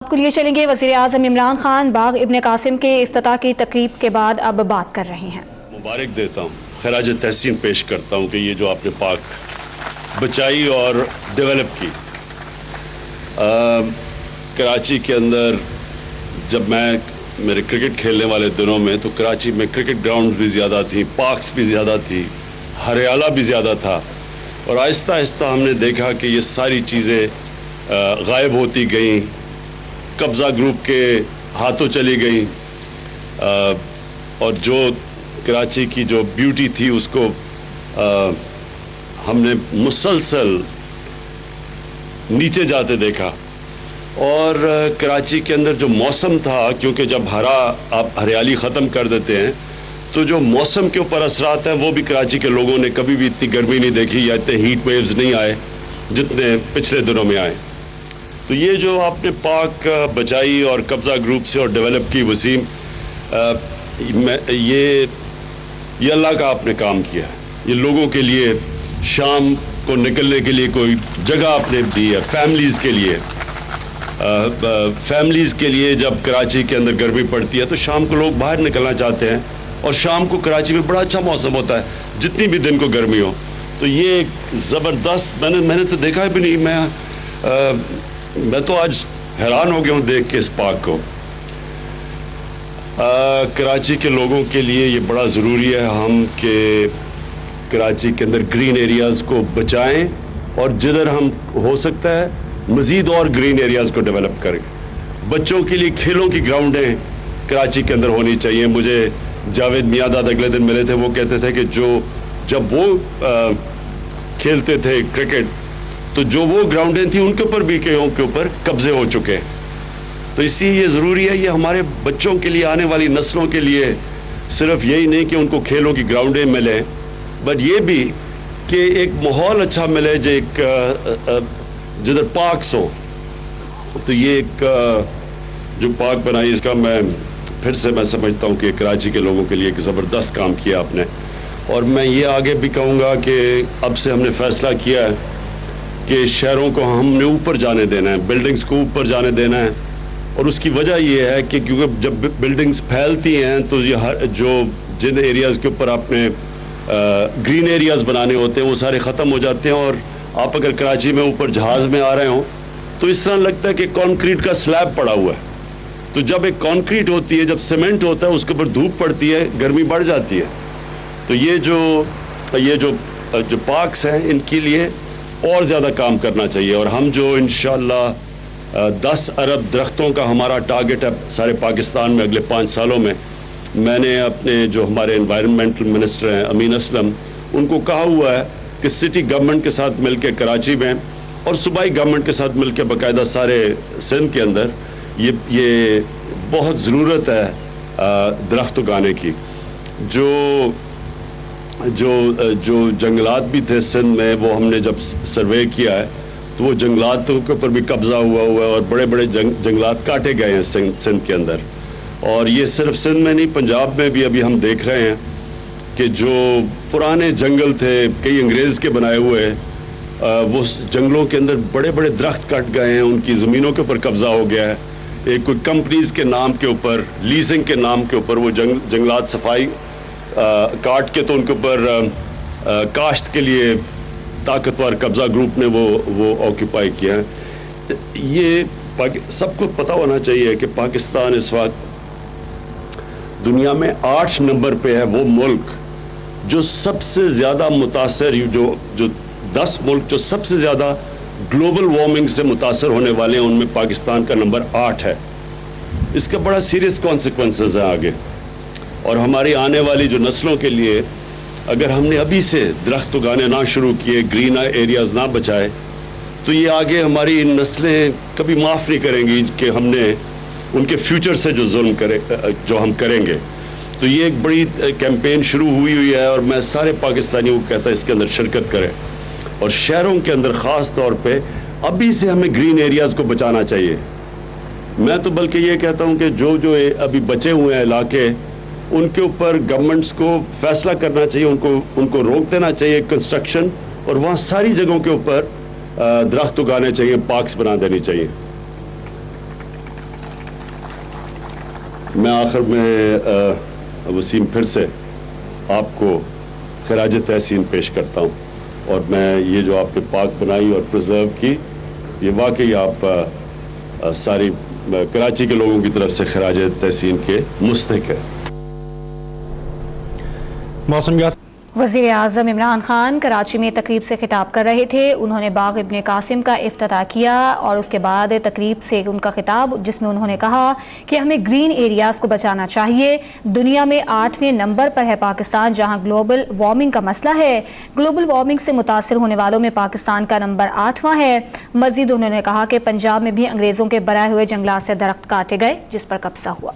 آپ کو لیے چلیں گے وزیر اعظم عمران خان باغ ابن قاسم کے افتتاح کی تقریب کے بعد اب بات کر رہے ہیں۔ مبارک دیتا ہوں، خراج تحسین پیش کرتا ہوں کہ یہ جو آپ نے پاک بچائی اور ڈیولپ کی کراچی کے اندر، جب میں میرے کرکٹ کھیلنے والے دنوں میں تو کراچی میں کرکٹ گراؤنڈ بھی زیادہ تھی، پارکس بھی زیادہ تھی، ہریالہ بھی زیادہ تھا، اور آہستہ آہستہ ہم نے دیکھا کہ یہ ساری چیزیں غائب ہوتی گئیں، قبضہ گروپ کے ہاتھوں چلی گئیں، اور جو کراچی کی جو بیوٹی تھی اس کو ہم نے مسلسل نیچے جاتے دیکھا۔ اور کراچی کے اندر جو موسم تھا، کیونکہ جب آپ ہریالی ختم کر دیتے ہیں تو جو موسم کے اوپر اثرات ہیں وہ بھی کراچی کے لوگوں نے کبھی بھی اتنی گرمی نہیں دیکھی یا اتنے ہیٹ ویوز نہیں آئے جتنے پچھلے دنوں میں آئے۔ تو یہ جو آپ نے پاک بچائی اور قبضہ گروپ سے اور ڈیولپ کی وسیم، یہ اللہ کا آپ نے کام کیا ہے، یہ لوگوں کے لیے شام کو نکلنے کے لیے کوئی جگہ آپ نے دی ہے، فیملیز کے لیے جب کراچی کے اندر گرمی پڑتی ہے تو شام کو لوگ باہر نکلنا چاہتے ہیں، اور شام کو کراچی میں بڑا اچھا موسم ہوتا ہے جتنی بھی دن کو گرمی ہو۔ تو یہ ایک زبردست، میں نے تو دیکھا بھی نہیں، میں تو آج حیران ہو گیا ہوں دیکھ کے اس پارک کو۔ کراچی کے لوگوں کے لیے یہ بڑا ضروری ہے ہم کہ کراچی کے اندر گرین ایریاز کو بچائیں، اور جدھر ہم ہو سکتا ہے مزید اور گرین ایریاز کو ڈیولپ کریں۔ بچوں کے لیے کھیلوں کی گراؤنڈیں کراچی کے اندر ہونی چاہیے۔ مجھے جاوید میاداد اگلے دن ملے تھے، وہ کہتے تھے کہ جب وہ کھیلتے تھے کرکٹ تو جو وہ گراؤنڈیں تھیں ان کے اوپر بھی کئیوں کے اوپر قبضے ہو چکے ہیں۔ تو اسی یہ ضروری ہے، یہ ہمارے بچوں کے لیے، آنے والی نسلوں کے لیے صرف یہی نہیں کہ ان کو کھیلوں کی گراؤنڈیں ملیں، بٹ یہ بھی کہ ایک ماحول اچھا ملے جدھر پارکس ہو۔ تو یہ ایک جو پارک بنائی، اس کا میں سمجھتا ہوں کہ کراچی کے لوگوں کے لیے ایک زبردست کام کیا آپ نے۔ اور میں یہ آگے بھی کہوں گا کہ اب سے ہم نے فیصلہ کیا ہے کہ شہروں کو ہم نے اوپر جانے دینا ہے، بلڈنگز کو اوپر جانے دینا ہے، اور اس کی وجہ یہ ہے کہ کیونکہ جب بلڈنگز پھیلتی ہیں تو جن ایریاز کے اوپر آپ نے گرین ایریاز بنانے ہوتے ہیں وہ سارے ختم ہو جاتے ہیں، اور آپ اگر کراچی میں اوپر جہاز میں آ رہے ہوں تو اس طرح لگتا ہے کہ کانکریٹ کا سلیب پڑا ہوا ہے۔ تو جب ایک کانکریٹ ہوتی ہے، جب سیمنٹ ہوتا ہے، اس کے اوپر دھوپ پڑتی ہے، گرمی بڑھ جاتی ہے۔ تو یہ جو پارکس ہیں ان کے لیے اور زیادہ کام کرنا چاہیے، اور ہم جو انشاءاللہ 10 ارب درختوں کا ہمارا ٹارگٹ ہے سارے پاکستان میں اگلے 5 سالوں میں نے اپنے جو ہمارے انوائرمنٹل منسٹر ہیں امین اسلم، ان کو کہا ہوا ہے کہ سٹی گورنمنٹ کے ساتھ مل کے کراچی میں اور صوبائی گورنمنٹ کے ساتھ مل کے باقاعدہ سارے سندھ کے اندر یہ بہت ضرورت ہے درخت اگانے کی۔ جو جنگلات بھی تھے سندھ میں، وہ ہم نے جب سروے کیا ہے تو وہ جنگلاتوں کے اوپر بھی قبضہ ہوا ہے، اور بڑے بڑے جنگلات کاٹے گئے ہیں سندھ کے اندر۔ اور یہ صرف سندھ میں نہیں، پنجاب میں بھی ابھی ہم دیکھ رہے ہیں کہ جو پرانے جنگل تھے کئی انگریز کے بنائے ہوئے، وہ جنگلوں کے اندر بڑے بڑے درخت کٹ گئے ہیں، ان کی زمینوں کے اوپر قبضہ ہو گیا ہے۔ ایک کوئی کمپنیز کے نام کے اوپر، لیزنگ کے نام کے اوپر وہ جنگلات صفائی کاٹ کے تو ان کے اوپر کاشت کے لیے طاقتور قبضہ گروپ نے وہ آکوپائی کیا ہے۔ یہ سب کو پتہ ہونا چاہیے کہ پاکستان اس وقت دنیا میں 8 نمبر پہ ہے، وہ ملک جو سب سے زیادہ متاثر، جو 10 ملک جو سب سے زیادہ گلوبل وارمنگ سے متاثر ہونے والے ہیں، ان میں پاکستان کا نمبر 8 ہے۔ اس کا بڑا سیریس کانسیکوینسز ہیں آگے، اور ہماری آنے والی جو نسلوں کے لیے اگر ہم نے ابھی سے درخت اگانے نہ شروع کیے، گرین ایریاز نہ بچائے، تو یہ آگے ہماری نسلیں کبھی معاف نہیں کریں گی کہ ہم نے ان کے فیوچر سے جو ہم کریں گے۔ تو یہ ایک بڑی کیمپین شروع ہوئی ہے، اور میں سارے پاکستانیوں کو کہتا ہے اس کے اندر شرکت کریں، اور شہروں کے اندر خاص طور پہ ابھی سے ہمیں گرین ایریاز کو بچانا چاہیے۔ میں تو بلکہ یہ کہتا ہوں کہ جو ابھی بچے ہوئے ہیں علاقے، ان کے اوپر گورنمنٹس کو فیصلہ کرنا چاہیے، ان کو روک دینا چاہیے کنسٹرکشن، اور وہاں ساری جگہوں کے اوپر درخت اگانے چاہیے، پارکس بنا دینی چاہیے۔ میں آخر میں وسیم پھر سے آپ کو خراج تحسین پیش کرتا ہوں، اور میں یہ جو آپ نے پارک بنائی اور پرزرو کی، یہ واقعی آپ ساری کراچی کے لوگوں کی طرف سے خراج تحسین کے مستحق ہے۔ موسمیات وزیر اعظم عمران خان کراچی میں تقریب سے خطاب کر رہے تھے۔ انہوں نے باغ ابن قاسم کا افتتاح کیا اور اس کے بعد تقریب سے ان کا خطاب، جس میں انہوں نے کہا کہ ہمیں گرین ایریاز کو بچانا چاہیے۔ دنیا میں 8ویں نمبر پر ہے پاکستان، جہاں گلوبل وارمنگ کا مسئلہ ہے۔ گلوبل وارمنگ سے متاثر ہونے والوں میں پاکستان کا نمبر 8واں ہے۔ مزید انہوں نے کہا کہ پنجاب میں بھی انگریزوں کے برائے ہوئے جنگلات سے درخت کاٹے گئے، جس پر قبضہ ہوا۔